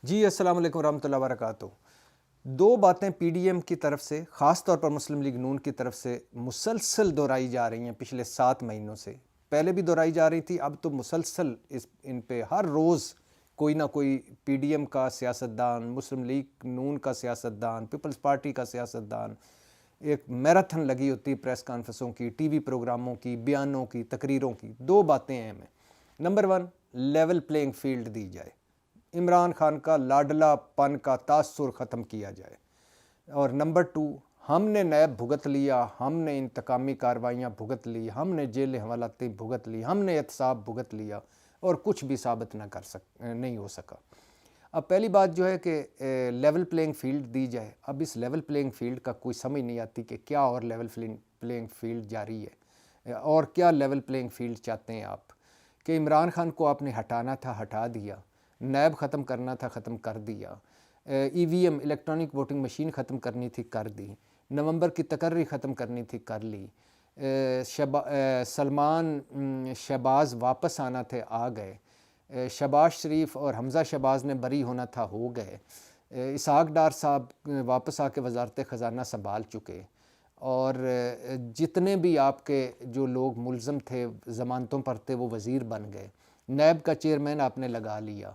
جی السلام علیکم ورحمۃ اللہ وبرکاتہ۔ دو باتیں پی ڈی ایم کی طرف سے، خاص طور پر مسلم لیگ نون کی طرف سے مسلسل دہرائی جا رہی ہیں پچھلے 7 مہینوں سے۔ پہلے بھی دہرائی جا رہی تھی، اب تو مسلسل ان پہ ہر روز کوئی نہ کوئی پی ڈی ایم کا سیاستدان، مسلم لیگ نون کا سیاستدان، پیپلز پارٹی کا سیاستدان، ایک میراتھن لگی ہوتی پریس کانفرنسوں کی، ٹی وی پروگراموں کی، بیانوں کی، تقریروں کی۔ دو باتیں اہم ہیں۔ نمبر 1، لیول پلینگ فیلڈ دی جائے، عمران خان کا لاڈلا پن کا تاثر ختم کیا جائے، اور نمبر 2، ہم نے نیب بھگت لیا، ہم نے انتقامی کارروائیاں بھگت لی، ہم نے جیل حوالتیں بھگت لی، ہم نے احتساب بھگت لیا اور کچھ بھی ثابت نہیں ہو سکا۔ اب پہلی بات جو ہے کہ لیول پلینگ فیلڈ دی جائے۔ اب اس لیول پلینگ فیلڈ کا کوئی سمجھ نہیں آتی کہ کیا اور لیول پلینگ فیلڈ جاری ہے، اور کیا لیول پلینگ فیلڈ چاہتے ہیں آپ؟ کہ عمران خان کو آپ نے ہٹانا تھا، ہٹا دیا، نیب ختم کرنا تھا، ختم کر دیا، ای وی ایم الیکٹرانک ووٹنگ مشین ختم کرنی تھی، کر دی، نومبر کی تقرری ختم کرنی تھی، کر لی، سلمان شہباز واپس آنا تھے، آ گئے، شہباز شریف اور حمزہ شہباز نے بری ہونا تھا، ہو گئے، اسحاق ڈار صاحب واپس آ کے وزارت خزانہ سنبھال چکے، اور جتنے بھی آپ کے جو لوگ ملزم تھے، ضمانتوں پر تھے، وہ وزیر بن گئے، نیب کا چیئرمین آپ نے لگا لیا،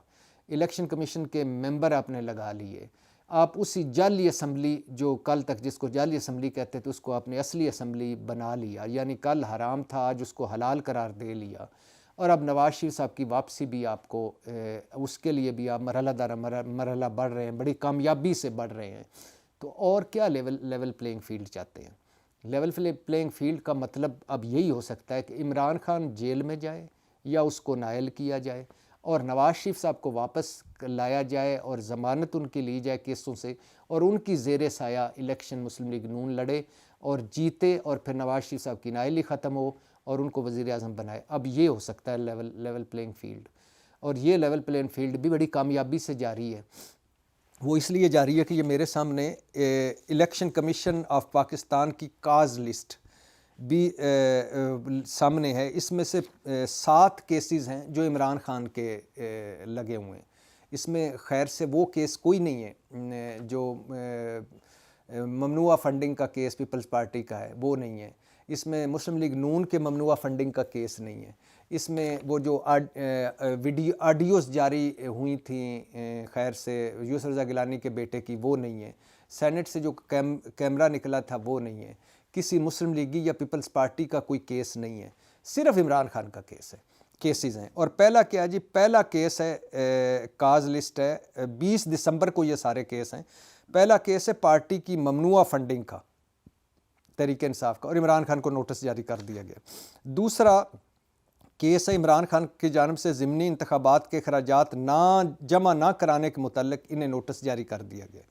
الیکشن کمیشن کے ممبر آپ نے لگا لیے، آپ اسی جعلی اسمبلی جو کل تک جس کو جعلی اسمبلی کہتے تھے اس کو آپ نے اصلی اسمبلی بنا لیا، یعنی کل حرام تھا آج اس کو حلال قرار دے لیا، اور اب نواز شریف صاحب کی واپسی بھی آپ کو اس کے لیے بھی آپ مرحلہ در مرحلہ بڑھ رہے ہیں، بڑی کامیابی سے بڑھ رہے ہیں۔ تو اور کیا لیول پلینگ فیلڈ چاہتے ہیں؟ لیول پلینگ فیلڈ کا مطلب اب یہی ہو سکتا ہے کہ عمران خان جیل میں جائے یا اس کو نائل کیا جائے، اور نواز شریف صاحب کو واپس لایا جائے اور ضمانت ان کی لی جائے کیسوں سے، اور ان کی زیر سایہ الیکشن مسلم لیگ نون لڑے اور جیتے، اور پھر نواز شریف صاحب کی نائلی ختم ہو اور ان کو وزیر اعظم بنائے۔ اب یہ ہو سکتا ہے لیول پلینگ فیلڈ، اور یہ لیول پلینگ فیلڈ بھی بڑی کامیابی سے جاری ہے۔ وہ اس لیے جاری ہے کہ یہ میرے سامنے الیکشن کمیشن آف پاکستان کی کاز لسٹ بھی سامنے ہے۔ اس میں سے 7 کیسز ہیں جو عمران خان کے لگے ہوئے ہیں۔ اس میں خیر سے وہ کیس کوئی نہیں ہے جو ممنوعہ فنڈنگ کا کیس پیپلز پارٹی کا ہے، وہ نہیں ہے۔ اس میں مسلم لیگ نون کے ممنوعہ فنڈنگ کا کیس نہیں ہے۔ اس میں وہ جو آڈیوز جاری ہوئی تھیں خیر سے یوسف رضا گیلانی کے بیٹے کی، وہ نہیں ہے۔ سینٹ سے جو کیمرہ نکلا تھا، وہ نہیں ہے۔ کسی مسلم لیگی یا پیپلز پارٹی کا کوئی کیس نہیں ہے، صرف عمران خان کا کیسز ہیں۔ اور پہلا کیا جی؟ پہلا کیس ہے، کاز لسٹ ہے، 20 دسمبر کو یہ سارے کیس ہیں۔ پہلا کیس ہے پارٹی کی ممنوعہ فنڈنگ کا، تحریک انصاف کا، اور عمران خان کو نوٹس جاری کر دیا گیا۔ دوسرا کیس ہے عمران خان کی جانب سے ضمنی انتخابات کے اخراجات جمع نہ کرانے کے متعلق انہیں نوٹس جاری کر دیا گیا۔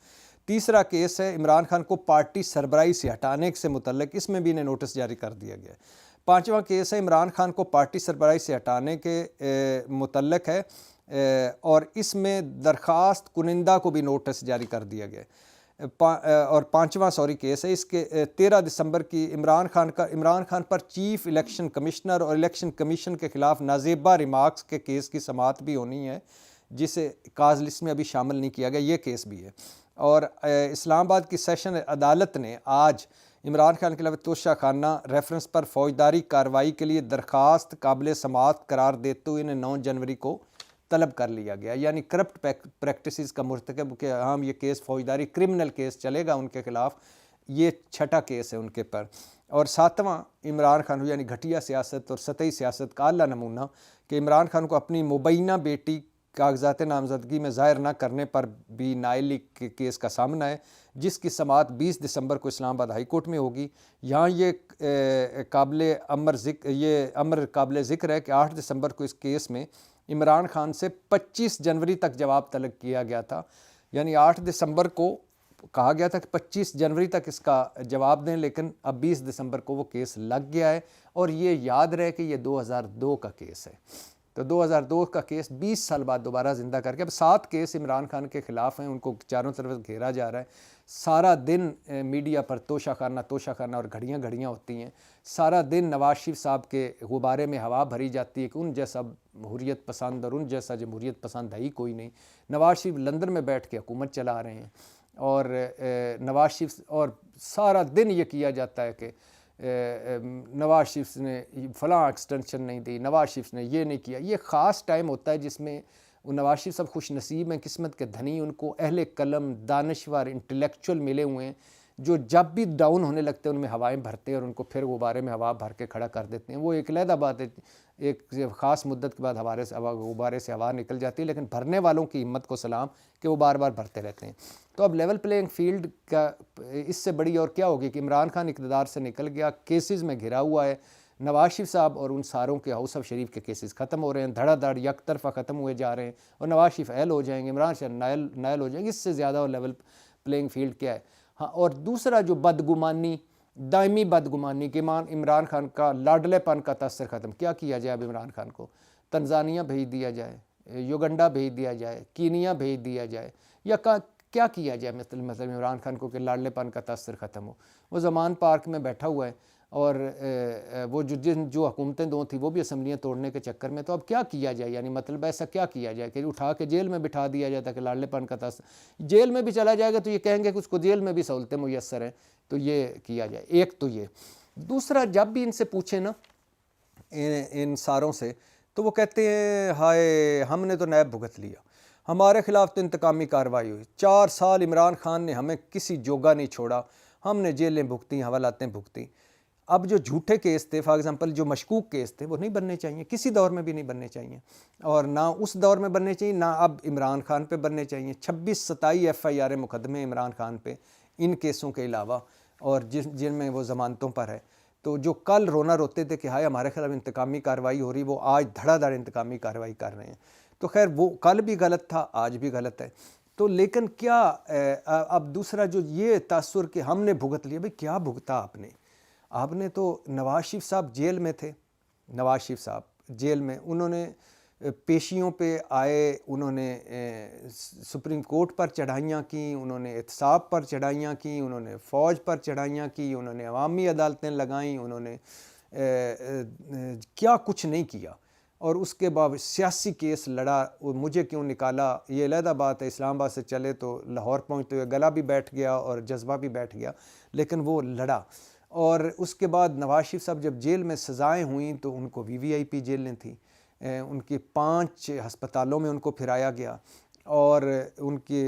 تیسرا کیس ہے عمران خان کو پارٹی سربراہی سے ہٹانے سے متعلق، اس میں بھی انہیں نوٹس جاری کر دیا گیا۔ پانچواں کیس ہے عمران خان کو پارٹی سربراہی سے ہٹانے کے متعلق ہے، اور اس میں درخواست کنندہ کو بھی نوٹس جاری کر دیا گیا۔ اور پانچواں کیس ہے اس کے 13 دسمبر کی عمران خان پر چیف الیکشن کمشنر اور الیکشن کمیشن کے خلاف نازیبہ ریمارکس کے کیس کی سماعت بھی ہونی ہے، جسے کاز لسٹ میں ابھی شامل نہیں کیا گیا، یہ کیس بھی ہے۔ اور اسلام آباد کی سیشن عدالت نے آج عمران خان کے خلاف توشہ خانہ ریفرنس پر فوجداری کارروائی کے لیے درخواست قابل سماعت قرار دیتے ہوئے انہیں 9 جنوری کو طلب کر لیا گیا، یعنی کرپٹ پریکٹسز کا مرتکب کہ ہم یہ کیس فوجداری کرمنل کیس چلے گا ان کے خلاف، یہ 6واں کیس ہے ان کے پر۔ اور 7واں عمران خان یعنی گھٹیا سیاست اور سطحی سیاست کا اعلیٰ نمونہ کہ عمران خان کو اپنی مبینہ بیٹی کاغذات نامزدگی میں ظاہر نہ کرنے پر بھی نائلی کے کیس کا سامنا ہے، جس کی سماعت 20 دسمبر کو اسلام آباد ہائی کورٹ میں ہوگی۔ یہاں یہ امر قابل ذکر ہے کہ 8 دسمبر کو اس کیس میں عمران خان سے 25 جنوری تک جواب طلب کیا گیا تھا، یعنی 8 دسمبر کو کہا گیا تھا کہ 25 جنوری تک اس کا جواب دیں، لیکن اب 20 دسمبر کو وہ کیس لگ گیا ہے، اور یہ یاد رہے کہ یہ 2002 کا کیس ہے۔ تو 2002 کا کیس 20 سال بعد دوبارہ زندہ کر کے اب 7 کیس عمران خان کے خلاف ہیں، ان کو چاروں طرف گھیرا جا رہا ہے۔ سارا دن میڈیا پر توشہ خانہ اور گھڑیاں ہوتی ہیں، سارا دن نواز شریف صاحب کے غبارے میں ہوا بھری جاتی ہے کہ ان جیسا حریت پسند اور ان جیسا جمہوریت پسند ہے ہی کوئی نہیں۔ نواز شریف لندن میں بیٹھ کے حکومت چلا رہے ہیں، اور نواز شریف اور سارا دن یہ کیا جاتا ہے کہ نواز شریف نے فلاں ایکسٹینشن نہیں دی، نواز شریف نے یہ نہیں کیا۔ یہ خاص ٹائم ہوتا ہے جس میں نواز شریف صاحب خوش نصیب ہیں، قسمت کے دھنی، ان کو اہل قلم، دانشور، انٹلیکچوئل ملے ہوئے ہیں جو جب بھی ڈاؤن ہونے لگتے ہیں ان میں ہوائیں بھرتے ہیں اور ان کو پھر غبارے میں ہوا بھر کے کھڑا کر دیتے ہیں۔ وہ ایک علیحدہ بات ہے، ایک خاص مدت کے بعد غبارے سے ہوا نکل جاتی ہے، لیکن بھرنے والوں کی ہمت کو سلام کہ وہ بار بار بھرتے رہتے ہیں۔ تو اب لیول پلینگ فیلڈ کا اس سے بڑی اور کیا ہوگی کہ عمران خان اقتدار سے نکل گیا، کیسز میں گھرا ہوا ہے، نواز شریف صاحب اور ان ساروں کے ہاؤس آف شریف کے کیسز ختم ہو رہے ہیں، دھڑا دھڑ یک طرفہ ختم ہوئے جا رہے ہیں، اور نواز شریف اہل ہو جائیں گے، عمران خان نائل ہو جائیں گے۔ اس سے زیادہ لیول پلینگ فیلڈ کیا ہے؟ ہاں، اور دوسرا جو بدگمانی، دائمی بدگمانی کہ عمران خان کا لاڈلے پن کا تاثر ختم، کیا کیا جائے اب عمران خان کو؟ تنزانیہ بھیج دیا جائے، یوگنڈا بھیج دیا جائے، کینیا بھیج دیا جائے، یا کیا کیا جائے مطلب عمران خان کو کہ لاڈلے پن کا تاثر ختم ہو؟ وہ زمان پارک میں بیٹھا ہوا ہے، اور وہ جو حکومتیں دو تھیں وہ بھی اسمبلیاں توڑنے کے چکر میں، تو اب کیا کیا جائے؟ یعنی مطلب ایسا کیا کیا جائے کہ اٹھا کے جیل میں بٹھا دیا جاتا کہ لاڈلے پن کا تاثر؟ جیل میں بھی چلا جائے گا تو یہ کہیں گے کہ اس کو جیل میں بھی سہولتیں میسر ہیں، تو یہ کیا جائے۔ ایک تو یہ، دوسرا جب بھی ان سے پوچھیں نا، ان ساروں سے، تو وہ کہتے ہیں ہائے ہم نے تو نیب بھگت لیا، ہمارے خلاف تو انتقامی کارروائی ہوئی، 4 سال عمران خان نے ہمیں کسی جوگا نہیں چھوڑا، ہم نے جیلیں بھگتیں، حوالاتیں بھگتیں۔ اب جو جھوٹے کیس تھے، فار ایگزامپل جو مشکوک کیس تھے، وہ نہیں بننے چاہیے، کسی دور میں بھی نہیں بننے چاہیے، اور نہ اس دور میں بننے چاہیے، نہ اب عمران خان پہ بننے چاہیے۔ 26-27 FIR مقدمے عمران خان پہ ان کیسوں کے علاوہ، اور جن میں وہ ضمانتوں پر ہے۔ تو جو کل رونا روتے تھے کہ ہائے ہمارے خلاف انتقامی کارروائی ہو رہی، وہ آج دھڑا دھڑ انتقامی کارروائی کر رہے ہیں۔ تو خیر وہ کل بھی غلط تھا، آج بھی غلط ہے۔ تو لیکن کیا اب دوسرا جو یہ تاثر کہ ہم نے بھگت لیا، بھئی کیا بھگتا آپ نے تو نواز شریف صاحب جیل میں تھے، نواز شریف صاحب جیل میں، انہوں نے پیشیوں پہ آئے، انہوں نے سپریم کورٹ پر چڑھائیاں کیں، انہوں نے احتساب پر چڑھائیاں کیں، انہوں نے فوج پر چڑھائیاں کی، انہوں نے عوامی عدالتیں لگائیں، انہوں نے کیا کچھ نہیں کیا، اور اس کے بعد سیاسی کیس لڑا۔ مجھے کیوں نکالا، یہ علیحدہ بات ہے، اسلام آباد سے چلے تو لاہور پہنچتے ہوئے گلا بھی بیٹھ گیا اور جذبہ بھی بیٹھ گیا، لیکن وہ لڑا۔ اور اس کے بعد نواز شریف صاحب جب جیل میں سزائیں ہوئیں تو ان کو VVIP جیلیں تھیں، ان کی 5 ہسپتالوں میں ان کو پھرایا گیا، اور ان کے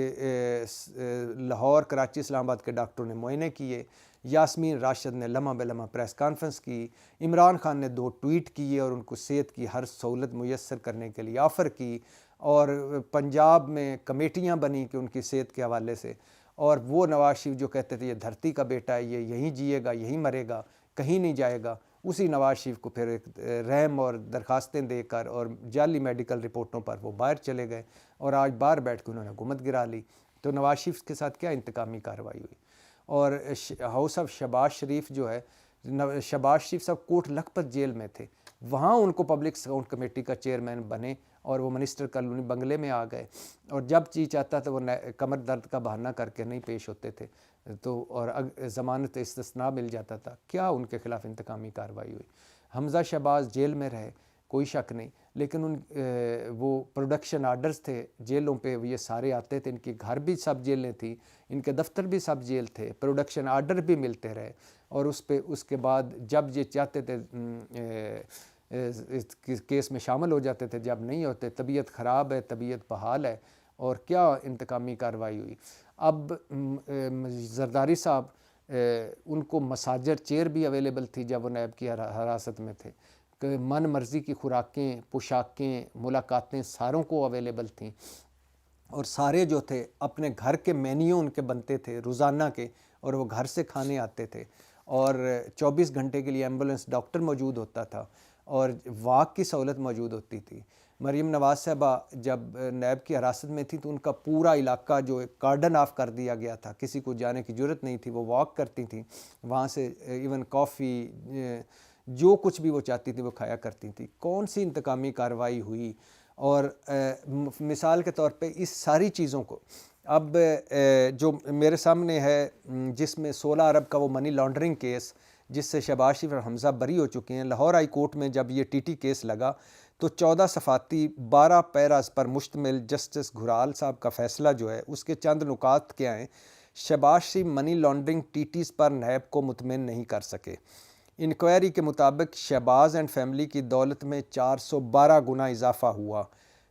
لاہور، کراچی، اسلام آباد کے ڈاکٹروں نے معائنے کیے، یاسمین راشد نے لمحہ بہ لمحہ پریس کانفرنس کی، عمران خان نے 2 ٹویٹ کیے اور ان کو صحت کی ہر سہولت میسر کرنے کے لیے آفر کی، اور پنجاب میں کمیٹیاں بنی کہ ان کی صحت کے حوالے سے۔ اور وہ نواز شریف جو کہتے تھے یہ دھرتی کا بیٹا ہے، یہ یہیں جیے گا، یہیں مرے گا، کہیں نہیں جائے گا، اسی نواز شریف کو پھر رحم اور درخواستیں دے کر اور جعلی میڈیکل رپورٹوں پر وہ باہر چلے گئے، اور آج باہر بیٹھ کے انہوں نے حکومت گرا لی۔ تو نواز شریف کے ساتھ کیا انتقامی کارروائی ہوئی؟ اور ہاؤس آف شہباز شریف جو ہے، شہباز شریف صاحب کوٹ لکھپت جیل میں تھے، وہاں ان کو پبلک اکاؤنٹ کمیٹی کا چیئرمین بنے، اور وہ منسٹر کالونی بنگلے میں آ گئے، اور جب جی چاہتا تھا وہ کمر درد کا بہانہ کر کے نہیں پیش ہوتے تھے، تو اور ضمانت استثناء مل جاتا تھا۔ کیا ان کے خلاف انتقامی کارروائی ہوئی؟ حمزہ شہباز جیل میں رہے، کوئی شک نہیں، لیکن وہ پروڈکشن آرڈرز تھے جیلوں پہ، یہ سارے آتے تھے، ان کے گھر بھی سب جیلیں تھیں، ان کے دفتر بھی سب جیل تھے، پروڈکشن آرڈر بھی ملتے رہے، اور اس کے بعد جب یہ چاہتے تھے کیس میں شامل ہو جاتے تھے، جب نہیں ہوتے، طبیعت خراب ہے، طبیعت بحال ہے، اور کیا انتقامی کارروائی ہوئی؟ اب زرداری صاحب، ان کو مساجر چیئر بھی اویلیبل تھی جب وہ نیب کی حراست میں تھے، کہ من مرضی کی خوراکیں، پوشاکیں، ملاقاتیں ساروں کو اویلیبل تھیں، اور سارے جو تھے اپنے گھر کے مینیو ان کے بنتے تھے روزانہ کے، اور وہ گھر سے کھانے آتے تھے، اور 24 گھنٹے کے لیے ایمبولینس ڈاکٹر موجود ہوتا تھا، اور واک کی سہولت موجود ہوتی تھی۔ مریم نواز صاحبہ جب نیب کی حراست میں تھی تو ان کا پورا علاقہ جو کارڈن آف کر دیا گیا تھا، کسی کو جانے کی جرت نہیں تھی، وہ واک کرتی تھیں، وہاں سے ایون کافی، جو کچھ بھی وہ چاہتی تھی وہ کھایا کرتی تھی. کون سی انتقامی کارروائی ہوئی؟ اور مثال کے طور پہ اس ساری چیزوں کو اب جو میرے سامنے ہے جس میں 16 ارب کا وہ منی لانڈرنگ کیس جس سے شہباز شریف اور حمزہ بری ہو چکے ہیں، لاہور ہائی کورٹ میں جب یہ ٹی ٹی کیس لگا تو 14 صفحاتی 12 پیراز پر مشتمل جسٹس گھرال صاحب کا فیصلہ جو ہے اس کے چند نکات کیا ہیں. شہباز شریف منی لانڈرنگ ٹی ٹیز پر نیب کو مطمئن نہیں کر سکے. انکوائری کے مطابق شہباز اینڈ فیملی کی دولت میں 412 گنا اضافہ ہوا.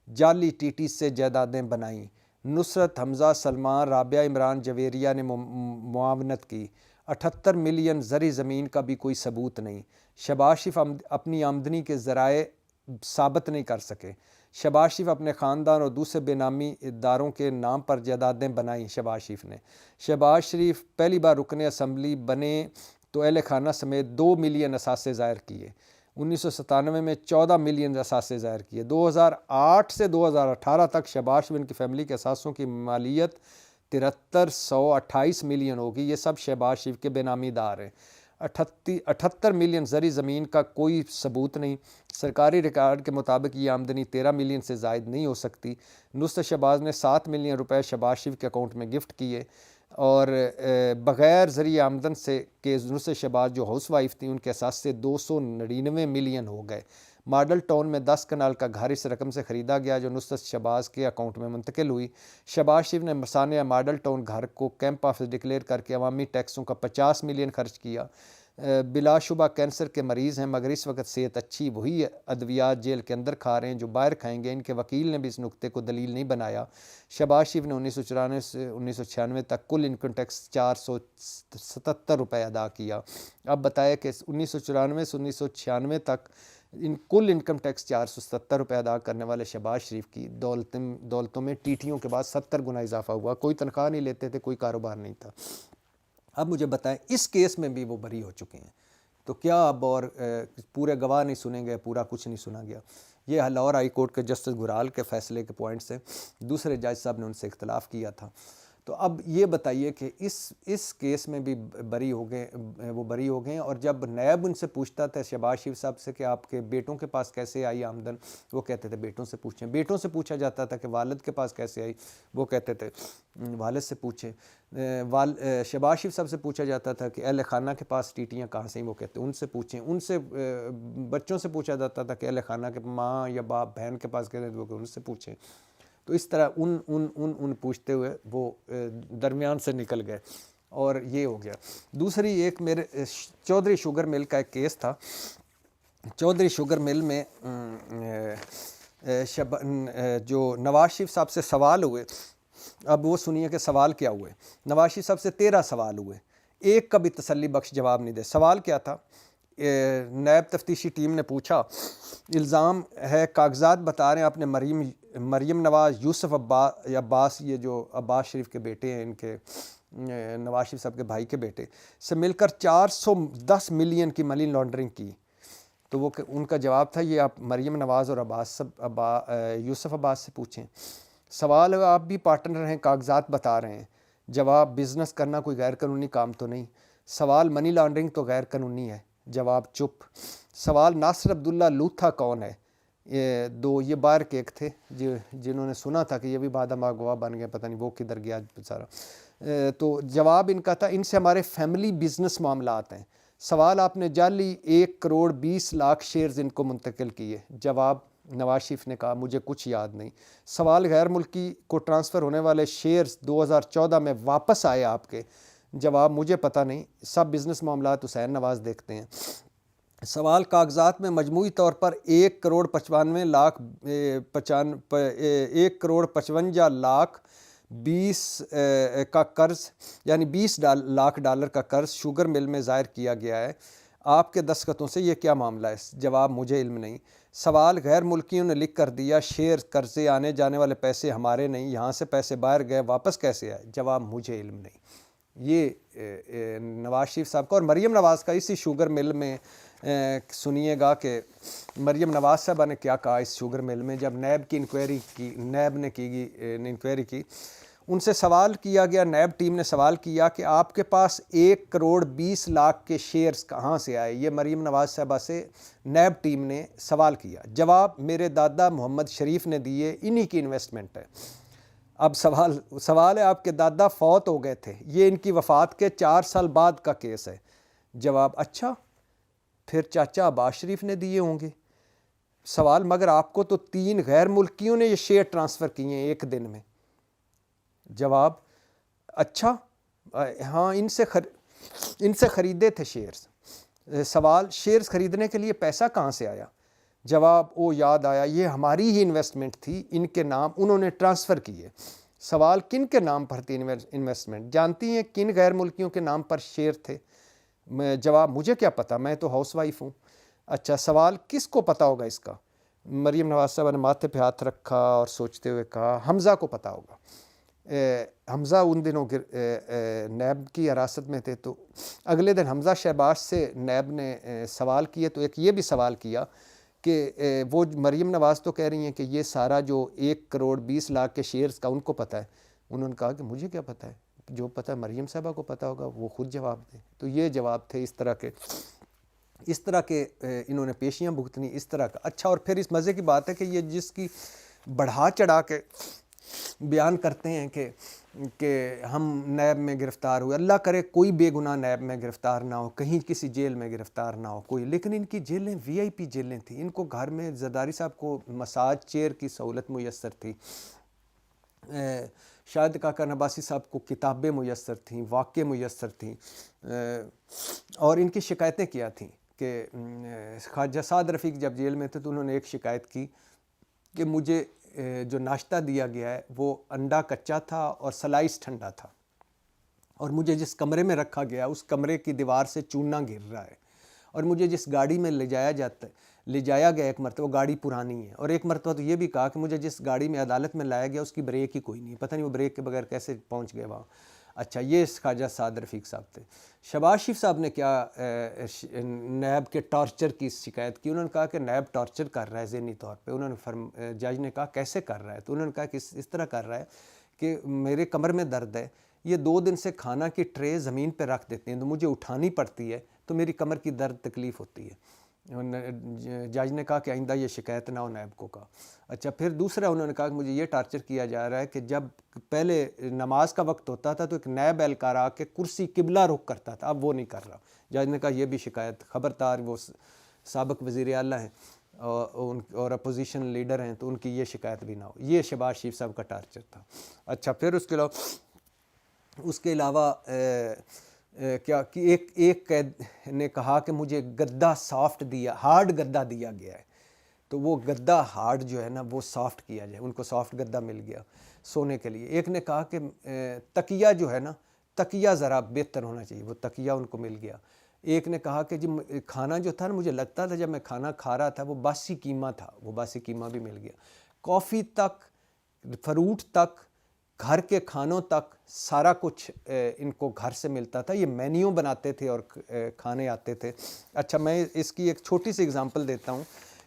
جعلی ٹی ٹی سے جائیدادیں بنائیں. نصرت، حمزہ، سلمان، رابعہ، عمران جویریہ نے معاونت کی. 78 ملین زرعی زمین کا بھی کوئی ثبوت نہیں. شہباز شریف اپنی آمدنی کے ذرائع ثابت نہیں کر سکے. شہباز شریف اپنے خاندان اور دوسرے بے نامی اداروں کے نام پر جائیدادیں بنائیں. شہباز شریف نے شہباز شریف پہلی بار رکن اسمبلی بنے تو اہل خانہ سمیت 2 ملین اثاثے ظاہر کیے. 1997 میں 14 ملین اثاثے ظاہر کیے. 2008 سے 2018 تک شہباز شریف کی فیملی کے اثاثوں کی مالیت 7328 ملین ہوگی. یہ سب شہباز شریف کے بے نامی دار ہیں. 78 ملین زرعی زمین کا کوئی ثبوت نہیں. سرکاری ریکارڈ کے مطابق یہ آمدنی 13 ملین سے زائد نہیں ہو سکتی. نصرت شہباز نے 7 ملین روپے شہباز شریف کے اکاؤنٹ میں گفٹ کیے اور بغیر زرعی آمدن سے کہ نصرت شہباز جو ہاؤس وائف تھیں ان کے اساس سے 299 ملین ہو گئے. ماڈل ٹاؤن میں 10 کنال کا گھر اس رقم سے خریدا گیا جو نصرت شہباز کے اکاؤنٹ میں منتقل ہوئی. شہباز شریف نے مسانیہ ماڈل ٹاؤن گھر کو کیمپ آفس ڈکلیئر کر کے عوامی ٹیکسوں کا 50 ملین خرچ کیا. بلا شبہ کینسر کے مریض ہیں مگر اس وقت صحت اچھی، وہی ادویات جیل کے اندر کھا رہے ہیں جو باہر کھائیں گے. ان کے وکیل نے بھی اس نقطے کو دلیل نہیں بنایا. شہباز شریف نے 1994 سے 1996 تک کل انکم ٹیکس 477 روپے ادا کیا. اب بتایا کہ 1994 سے 1996 تک کل انکم ٹیکس 477 روپے ادا کرنے والے شہباز شریف کی دولتوں میں ٹیٹیوں کے بعد 70 گنا اضافہ ہوا. کوئی تنخواہ نہیں لیتے تھے، کوئی کاروبار نہیں تھا. اب مجھے بتائیں اس کیس میں بھی وہ بری ہو چکے ہیں تو کیا اب اور پورے گواہ نہیں سنے گئے، پورا کچھ نہیں سنا گیا. یہ لاہور ہائی کورٹ کے جسٹس گھرال کے فیصلے کے پوائنٹس ہیں. دوسرے جج صاحب نے ان سے اختلاف کیا تھا. تو اب یہ بتائیے کہ اس کیس میں بھی بری ہو گئے ہیں. اور جب نیب ان سے پوچھتا تھا شہباز شریف صاحب سے کہ آپ کے بیٹوں کے پاس کیسے آئی آمدن، وہ کہتے تھے بیٹوں سے پوچھیں. بیٹوں سے پوچھا جاتا تھا کہ والد کے پاس کیسے آئی، وہ کہتے تھے والد سے پوچھیں. شہباز شریف صاحب سے پوچھا جاتا تھا کہ اہل خانہ کے پاس ٹیٹیاں کہاں سے ہیں، وہ کہتے ان سے پوچھیں. ان سے بچوں سے پوچھا جاتا تھا کہ اہل خانہ کے ماں یا باپ بہن کے پاس کہتے تھے، وہ ان سے پوچھیں. تو اس طرح ان پوچھتے ہوئے وہ درمیان سے نکل گئے اور یہ ہو گیا. دوسری ایک میرے چودھری شوگر مل کا ایک کیس تھا. چودھری شوگر مل میں جو نواز شریف صاحب سے سوال ہوئے، اب وہ سنیے کہ سوال کیا ہوئے. نواز شریف صاحب سے 13 سوال ہوئے، ایک کا بھی تسلی بخش جواب نہیں دے. سوال کیا تھا؟ نیب تفتیشی ٹیم نے پوچھا، الزام ہے کاغذات بتا رہے ہیں آپ نے مریم نواز، یوسف عباس، یہ جو عباس شریف کے بیٹے ہیں، ان کے نواز شریف صاحب کے بھائی کے بیٹے سے مل کر 410 ملین کی منی لانڈرنگ کی. تو وہ ان کا جواب تھا یہ آپ مریم نواز اور یوسف عباس سے پوچھیں. سوال ہے آپ بھی پارٹنر ہیں، کاغذات بتا رہے ہیں. جواب بزنس کرنا کوئی غیر قانونی کام تو نہیں. سوال منی لانڈرنگ تو غیر قانونی ہے. جواب چپ. سوال ناصر عبداللہ لوتھا کون ہے؟ یہ باہر کے ایک تھے جنہوں نے سنا تھا کہ یہ بھی بعد میں گواہ بن گئے، پتہ نہیں وہ کدھر گیا بیچارہ. تو جواب ان کا تھا ان سے ہمارے فیملی بزنس معاملات ہیں. سوال آپ نے جعلی 1,20,00,000 شیئرز ان کو منتقل کیے. جواب نواز شریف نے کہا مجھے کچھ یاد نہیں. سوال غیر ملکی کو ٹرانسفر ہونے والے شیئرز 2014 میں واپس آئے آپ کے. جواب مجھے پتہ نہیں، سب بزنس معاملات حسین نواز دیکھتے ہیں. سوال کاغذات میں مجموعی طور پر 1,55,20,000 کا قرض یعنی $20,00,000 کا قرض شوگر مل میں ظاہر کیا گیا ہے آپ کے دستخطوں سے. یہ کیا معاملہ ہے؟ جواب مجھے علم نہیں. سوال غیر ملکیوں نے لکھ کر دیا شیئر قرضے آنے جانے والے پیسے ہمارے نہیں، یہاں سے پیسے باہر گئے واپس کیسے آئے؟ جواب مجھے علم نہیں. یہ نواز شریف صاحب کا. اور مریم نواز کا اسی شوگر مل میں سنیے گا کہ مریم نواز صاحبہ نے کیا کہا اس شوگر مل میں جب نیب نے انکوائری کی. ان سے سوال کیا گیا، نیب ٹیم نے سوال کیا کہ آپ کے پاس 1,20,00,000 کے شیئرز کہاں سے آئے؟ یہ مریم نواز صاحبہ سے نیب ٹیم نے سوال کیا۔ جواب میرے دادا محمد شریف نے دیے، انہی کی انویسٹمنٹ ہے۔ اب سوال ہے آپ کے دادا فوت ہو گئے تھے، یہ ان کی وفات کے 4 سال بعد کا کیس ہے۔ جواب اچھا، پھر چاچا عباس شریف نے دیے ہوں گے۔ سوال مگر آپ کو تو 3 غیر ملکیوں نے یہ شیئر ٹرانسفر کیے ہیں ایک دن میں۔ جواب اچھا، ہاں ان سے خریدے تھے شیئرز۔ سوال شیئرز خریدنے کے لیے پیسہ کہاں سے آیا؟ جواب او یاد آیا، یہ ہماری ہی انویسٹمنٹ تھی، ان کے نام انہوں نے ٹرانسفر کیے۔ سوال کن کے نام پر تھی انویسٹمنٹ؟ جانتی ہیں کن غیر ملکیوں کے نام پر شیئر تھے؟ جواب مجھے کیا پتہ، میں تو ہاؤس وائف ہوں۔ اچھا، سوال کس کو پتہ ہوگا اس کا؟ مریم نواز صاحبہ نے ماتھے پہ ہاتھ رکھا اور سوچتے ہوئے کہا حمزہ کو پتہ ہوگا۔ حمزہ ان دنوں نیب کی حراست میں تھے، تو اگلے دن حمزہ شہباز سے نیب نے سوال کیے، تو ایک یہ بھی سوال کیا کہ وہ مریم نواز تو کہہ رہی ہیں کہ یہ سارا جو 1,20,00,000 کے شیئرز کا ان کو پتہ ہے۔ انہوں نے کہا کہ مجھے کیا پتہ ہے، جو پتہ مریم صاحبہ کو پتہ ہوگا وہ خود جواب دیں۔ تو یہ جواب تھے اس طرح کے انہوں نے پیشیاں بھگتنی اس طرح کا۔ اچھا، اور پھر اس مزے کی بات ہے کہ یہ جس کی بڑھا چڑھا کے بیان کرتے ہیں کہ ہم نیب میں گرفتار ہوئے، اللہ کرے کوئی بے گناہ نیب میں گرفتار نہ ہو، کہیں کسی جیل میں گرفتار نہ ہو کوئی، لیکن ان کی جیلیں وی آئی پی جیلیں تھیں۔ ان کو گھر میں زرداری صاحب کو مساج چیئر کی سہولت میسر تھی، شاہد کاکا نباسی صاحب کو کتابیں میسر تھیں، واقعے میسر تھیں، اور ان کی شکایتیں کیا تھیں کہ خواجہ سعد رفیق جب جیل میں تھے تو انہوں نے ایک شکایت کی کہ مجھے جو ناشتہ دیا گیا ہے وہ انڈا کچا تھا اور سلائس ٹھنڈا تھا، اور مجھے جس کمرے میں رکھا گیا اس کمرے کی دیوار سے چونا گر رہا ہے، اور مجھے جس گاڑی میں لے جایا گیا ایک مرتبہ وہ گاڑی پرانی ہے، اور ایک مرتبہ تو یہ بھی کہا کہ مجھے جس گاڑی میں عدالت میں لایا گیا اس کی بریک ہی کوئی نہیں، پتہ نہیں وہ بریک کے بغیر کیسے پہنچ گئے وہاں۔ اچھا، یہ خواجہ سعد رفیق صاحب تھے۔ شہباز شریف صاحب نے کیا نیب کے ٹارچر کی شکایت کی؟ انہوں نے کہا کہ نیب ٹارچر کر رہا ہے ذہنی طور پہ۔ انہوں نے جج نے کہا کیسے کر رہا ہے؟ تو انہوں نے کہا کہ اس طرح کر رہا ہے کہ میرے کمر میں درد ہے، یہ 2 دن سے کھانا کی ٹرے زمین پہ رکھ دیتے ہیں تو مجھے اٹھانی پڑتی ہے، تو میری کمر کی درد تکلیف ہوتی ہے۔ جج نے کہا کہ آئندہ یہ شکایت نہ ہو نیب کو کہا۔ اچھا، پھر دوسرا انہوں نے کہا کہ مجھے یہ ٹارچر کیا جا رہا ہے کہ جب پہلے نماز کا وقت ہوتا تھا تو ایک نیب اہلکار آ کے کرسی قبلہ رخ کرتا تھا، اب وہ نہیں کر رہا۔ جج نے کہا یہ بھی شکایت، خبردار، وہ سابق وزیر اعلیٰ ہیں اور اپوزیشن لیڈر ہیں تو ان کی یہ شکایت بھی نہ ہو۔ یہ شہباز شریف صاحب کا ٹارچر تھا۔ اچھا، پھر اس کے علاوہ کیا کہ ایک قید نے کہا کہ مجھے گدا ہارڈ گدا دیا گیا ہے، تو وہ گدا ہارڈ جو ہے نا وہ سافٹ کیا جائے، ان کو سافٹ گدا مل گیا سونے کے لیے۔ ایک نے کہا کہ تکیہ جو ہے نا، تکیہ ذرا بہتر ہونا چاہیے، وہ تکیہ ان کو مل گیا۔ ایک نے کہا کہ جب کھانا جو تھا نا، مجھے لگتا تھا جب میں کھانا کھا رہا تھا وہ باسی قیمہ تھا، وہ باسی قیمہ بھی مل گیا۔ کافی تک، فروٹ تک، گھر کے کھانوں تک سارا کچھ ان کو گھر سے ملتا تھا۔ یہ مینیو بناتے تھے اور کھانے آتے تھے۔ اچھا، میں اس کی ایک چھوٹی سی اگزامپل دیتا ہوں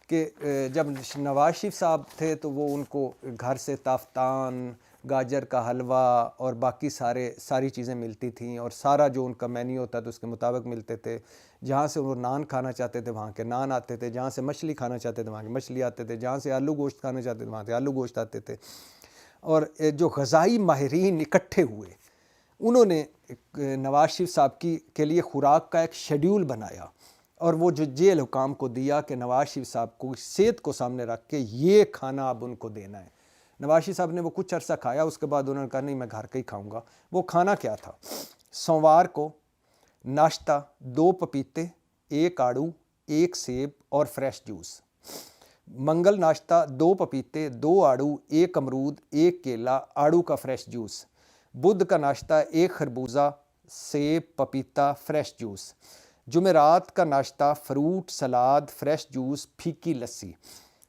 کہ جب نواز شریف صاحب تھے تو وہ ان کو گھر سے تافتان، گاجر کا حلوہ اور باقی ساری چیزیں ملتی تھیں، اور سارا جو ان کا مینیو ہوتا تھا اس کے مطابق ملتے تھے۔ جہاں سے وہ نان کھانا چاہتے تھے وہاں کے نان آتے تھے، جہاں سے مچھلی کھانا چاہتے تھے وہاں کے مچھلی آتے تھے، جہاں سے آلو گوشت کھانا چاہتے تھے وہاں سے آلو گوشت آتے تھے۔ اور جو غذائی ماہرین اکٹھے ہوئے، انہوں نے نواز شریف صاحب کے لیے خوراک کا ایک شیڈیول بنایا، اور وہ جو جیل حکام کو دیا کہ نواز شریف صاحب کو صحت کو سامنے رکھ کے یہ کھانا اب ان کو دینا ہے۔ نواز شریف صاحب نے وہ کچھ عرصہ کھایا، اس کے بعد انہوں نے کہا نہیں میں گھر کا ہی کھاؤں گا۔ وہ کھانا کیا تھا؟ سوموار کو ناشتہ 2 پپیتے، 1 آڑو، 1 سیب اور فریش جوس۔ منگل ناشتہ 2 پپیتے، 2 آڑو، 1 امرود، 1 کیلا، آڑو کا فریش جوس۔ بدھ کا ناشتہ 1 خربوزہ، سیب، پپیتا، فریش جوس۔ جمعرات کا ناشتہ فروٹ، سلاد، فریش جوس، پھیکی لسی۔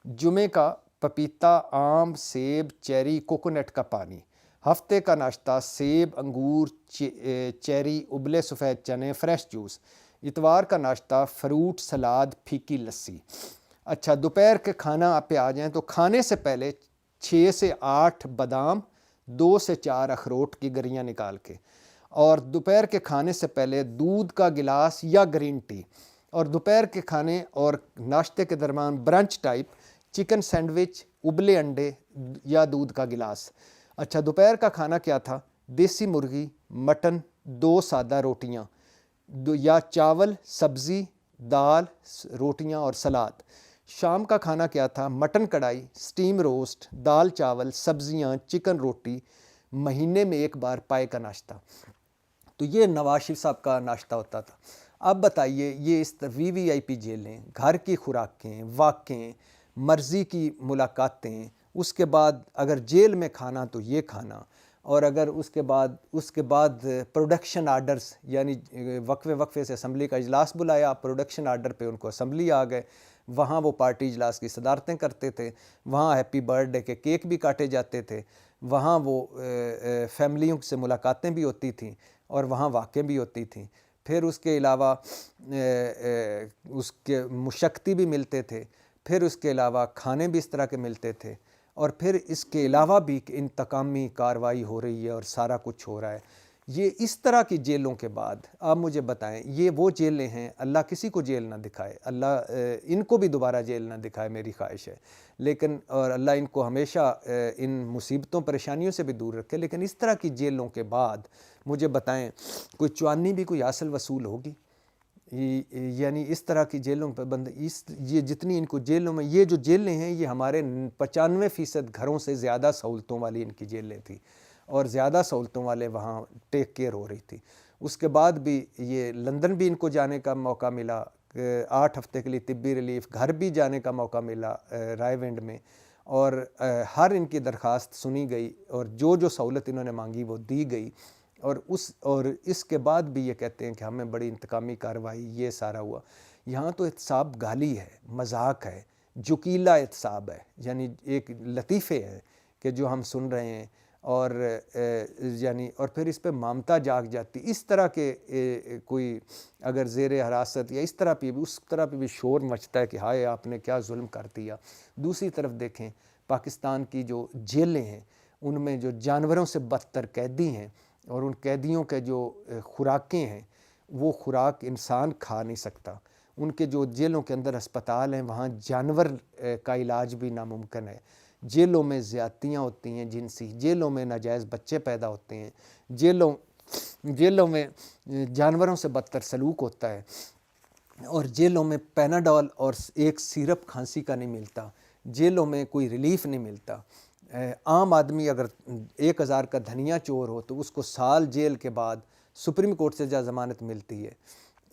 جمعہ کا پپیتا، آم، سیب، چیری، کوکونٹ کا پانی۔ ہفتے کا ناشتہ سیب، انگور، چیری، ابلے سفید چنے، فریش جوس۔ اتوار کا ناشتہ فروٹ، سلاد، پھیکی لسی۔ اچھا، دوپہر کے کھانا آپ پہ آ جائیں تو کھانے سے پہلے 6 سے 8 بادام، 2 سے 4 اخروٹ کی گریاں نکال کے، اور دوپہر کے کھانے سے پہلے دودھ کا گلاس یا گرین ٹی، اور دوپہر کے کھانے اور ناشتے کے درمیان برنچ ٹائپ چکن سینڈوچ، ابلے انڈے یا دودھ کا گلاس۔ اچھا، دوپہر کا کھانا کیا تھا؟ دیسی مرغی، مٹن، 2 سادہ روٹیاں یا چاول، سبزی، دال، روٹیاں اور سلاد۔ شام کا کھانا کیا تھا؟ مٹن کڑھائی، سٹیم روسٹ، دال چاول، سبزیاں، چکن روٹی، مہینے میں 1 بار پائے کا ناشتہ۔ تو یہ نواز شریف صاحب کا ناشتہ ہوتا تھا۔ اب بتائیے، یہ اس وی آئی پی جیلیں، گھر کی خوراکیں، واقعیں، مرضی کی ملاقاتیں، اس کے بعد اگر جیل میں کھانا تو یہ کھانا، اور اگر اس کے بعد پروڈکشن آرڈرز، یعنی وقفے سے اسمبلی کا اجلاس بلایا، پروڈکشن آرڈر پہ ان کو اسمبلی آ گئے، وہاں وہ پارٹی اجلاس کی صدارتیں کرتے تھے، وہاں ہیپی برتھ ڈے کے کیک بھی کاٹے جاتے تھے، وہاں وہ فیملیوں سے ملاقاتیں بھی ہوتی تھیں، اور وہاں واقعیں بھی ہوتی تھیں۔ پھر اس کے علاوہ اس کے مشقتی بھی ملتے تھے، پھر اس کے علاوہ کھانے بھی اس طرح کے ملتے تھے، اور پھر اس کے علاوہ بھی کہ انتقامی کارروائی ہو رہی ہے اور سارا کچھ ہو رہا ہے۔ یہ اس طرح کی جیلوں کے بعد آپ مجھے بتائیں، یہ وہ جیلیں ہیں، اللہ کسی کو جیل نہ دکھائے، اللہ ان کو بھی دوبارہ جیل نہ دکھائے، میری خواہش ہے، لیکن اور اللہ ان کو ہمیشہ ان مصیبتوں پریشانیوں سے بھی دور رکھے، لیکن اس طرح کی جیلوں کے بعد مجھے بتائیں کوئی چوانی بھی کوئی اصل وصول ہوگی؟ یعنی اس طرح کی جیلوں پہ یہ جتنی ان کو جیلوں میں، یہ جو جیلیں ہیں یہ ہمارے 95% گھروں سے زیادہ سہولتوں والی ان کی جیلیں تھیں، اور زیادہ سہولتوں والے وہاں ٹیک کیئر ہو رہی تھی۔ اس کے بعد بھی یہ لندن بھی ان کو جانے کا موقع ملا، 8 ہفتے کے لیے طبی ریلیف، گھر بھی جانے کا موقع ملا رائے ونڈ میں، اور ہر ان کی درخواست سنی گئی، اور جو سہولت انہوں نے مانگی وہ دی گئی، اور اس کے بعد بھی یہ کہتے ہیں کہ ہمیں بڑی انتقامی کارروائی، یہ سارا ہوا۔ یہاں تو احتساب گالی ہے، مذاق ہے، جکیلا احتساب ہے، یعنی ایک لطیفے ہے کہ جو ہم سن رہے ہیں، اور اور پھر اس پہ ممتا جاگ جاتی، اس طرح کے کوئی اگر زیر حراست یا اس طرح پہ بھی شور مچتا ہے کہ ہائے آپ نے کیا ظلم کر دیا۔ دوسری طرف دیکھیں، پاکستان کی جو جیلیں ہیں ان میں جو جانوروں سے بدتر قیدی ہیں، اور ان قیدیوں کے جو خوراکیں ہیں وہ خوراک انسان کھا نہیں سکتا۔ ان کے جو جیلوں کے اندر ہسپتال ہیں وہاں جانور کا علاج بھی ناممکن ہے۔ جیلوں میں زیادتیاں ہوتی ہیں جنسی، جیلوں میں ناجائز بچے پیدا ہوتے ہیں، جیلوں میں جانوروں سے بدتر سلوک ہوتا ہے، اور جیلوں میں پیناڈول اور ایک سیرپ کھانسی کا نہیں ملتا، جیلوں میں کوئی ریلیف نہیں ملتا۔ عام آدمی اگر 1000 کا دھنیا چور ہو تو اس کو سال جیل کے بعد سپریم کورٹ سے ضمانت ملتی ہے،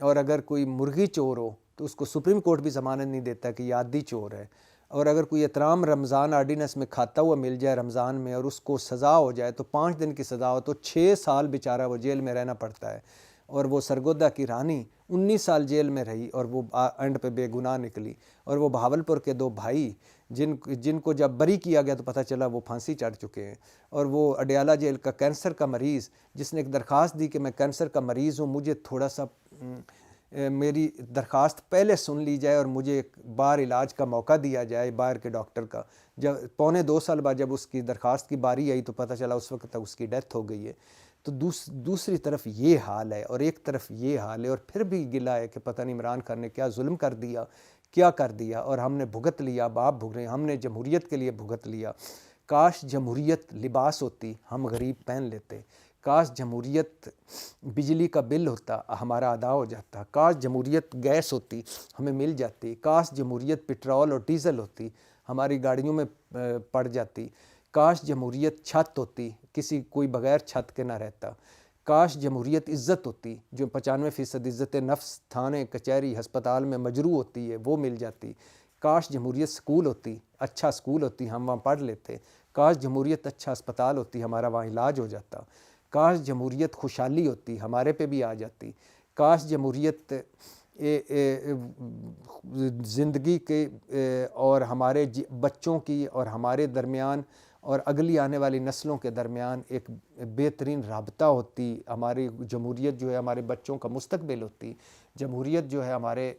اور اگر کوئی مرغی چور ہو تو اس کو سپریم کورٹ بھی ضمانت نہیں دیتا کہ یہ عادی چور ہے، اور اگر کوئی احترام رمضان آرڈیننس میں کھاتا ہوا مل جائے رمضان میں اور اس کو سزا ہو جائے تو 5 دن کی سزا ہو تو 6 سال بیچارہ وہ جیل میں رہنا پڑتا ہے۔ اور وہ سرگودا کی رانی 19 سال جیل میں رہی اور وہ اینڈ پہ بے گناہ نکلی، اور وہ بہاولپور کے 2 بھائی جن کو جب بری کیا گیا تو پتہ چلا وہ پھانسی چڑھ چکے ہیں، اور وہ اڈیالہ جیل کا کینسر کا مریض جس نے ایک درخواست دی کہ میں کینسر کا مریض ہوں، مجھے تھوڑا سا میری درخواست پہلے سن لی جائے اور مجھے باہر علاج کا موقع دیا جائے باہر کے ڈاکٹر کا۔ جب 2.25 سال بعد جب اس کی درخواست کی باری آئی تو پتہ چلا اس وقت تک اس کی ڈیتھ ہو گئی ہے۔ تو دوسری طرف یہ حال ہے اور ایک طرف یہ حال ہے، اور پھر بھی گلا ہے کہ پتہ نہیں عمران خان نے کیا ظلم کر دیا، کیا کر دیا، اور ہم نے بھگت لیا، باپ بھگ رہے ہیں، ہم نے جمہوریت کے لیے بھگت لیا۔ کاش جمہوریت لباس ہوتی، ہم غریب پہن لیتے، کاش جمہوریت بجلی کا بل ہوتا، ہمارا ادا ہو جاتا، کاش جمہوریت گیس ہوتی، ہمیں مل جاتی، کاش جمہوریت پٹرول اور ڈیزل ہوتی، ہماری گاڑیوں میں پڑ جاتی، کاش جمہوریت چھت ہوتی، کوئی بغیر چھت کے نہ رہتا، کاش جمہوریت عزت ہوتی، جو 95% عزت نفس تھانے کچہری ہسپتال میں مجروح ہوتی ہے وہ مل جاتی، کاش جمہوریت سکول ہوتی، اچھا سکول ہوتی، ہم وہاں پڑھ لیتے، کاش جمہوریت اچھا ہسپتال ہوتی، ہمارا وہاں علاج ہو جاتا، کاش جمہوریت خوشحالی ہوتی، ہمارے پہ بھی آ جاتی، کاش جمہوریت زندگی کے اور ہمارے بچوں کی اور ہمارے درمیان اور اگلی آنے والی نسلوں کے درمیان ایک بہترین رابطہ ہوتی، ہماری جمہوریت جو ہے ہمارے بچوں کا مستقبل ہوتی، جمہوریت جو ہے ہمارے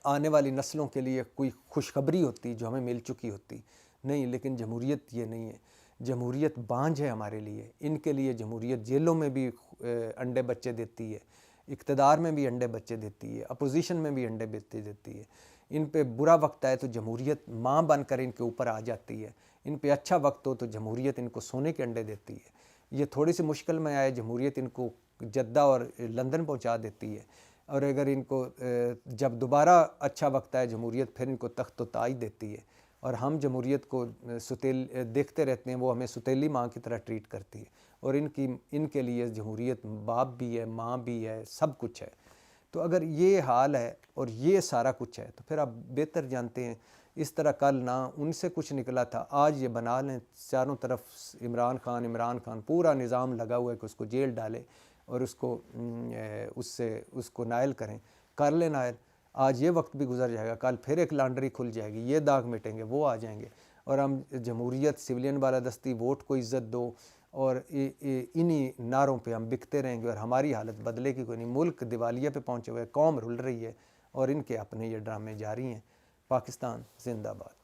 آنے والی نسلوں کے لیے کوئی خوشخبری ہوتی جو ہمیں مل چکی ہوتی۔ نہیں، لیکن جمہوریت یہ نہیں ہے۔ جمہوریت بانجھ ہے ہمارے لیے. ان کے لیے جمہوریت جیلوں میں بھی انڈے بچے دیتی ہے, اقتدار میں بھی انڈے بچے دیتی ہے, اپوزیشن میں بھی انڈے بچے دیتی ہے. ان پہ برا وقت آئے تو جمہوریت ماں بن کر ان کے اوپر آ جاتی ہے. ان پہ اچھا وقت ہو تو جمہوریت ان کو سونے کے انڈے دیتی ہے. یہ تھوڑی سی مشکل میں آئے جمہوریت ان کو جدہ اور لندن پہنچا دیتی ہے. اور اگر ان کو جب دوبارہ اچھا وقت آئے جمہوریت پھر ان کو تخت و تاج دیتی ہے. اور ہم جمہوریت کو دیکھتے رہتے ہیں, وہ ہمیں ستیلی ماں کی طرح ٹریٹ کرتی ہے. اور ان کے لیے جمہوریت باپ بھی ہے, ماں بھی ہے, سب کچھ ہے. تو اگر یہ حال ہے اور یہ سارا کچھ ہے تو پھر آپ بہتر جانتے ہیں اس طرح کل نہ ان سے کچھ نکلا تھا, آج یہ بنا لیں چاروں طرف عمران خان پورا نظام لگا ہوا ہے کہ اس کو جیل ڈالے اور اس کو نائل کریں, کر لیں نائل. آج یہ وقت بھی گزر جائے گا, کل پھر ایک لانڈری کھل جائے گی, یہ داغ مٹیں گے, وہ آ جائیں گے. اور ہم جمہوریت, سویلین بالادستی, ووٹ کو عزت دو, اور انہی نعروں پہ ہم بکتے رہیں گے اور ہماری حالت بدلے کی کوئی نہیں. ملک دیوالیہ پہ پہنچے ہوئے, قوم رل رہی ہے اور ان کے اپنے یہ ڈرامے جاری ہیں. پاکستان زندہ باد.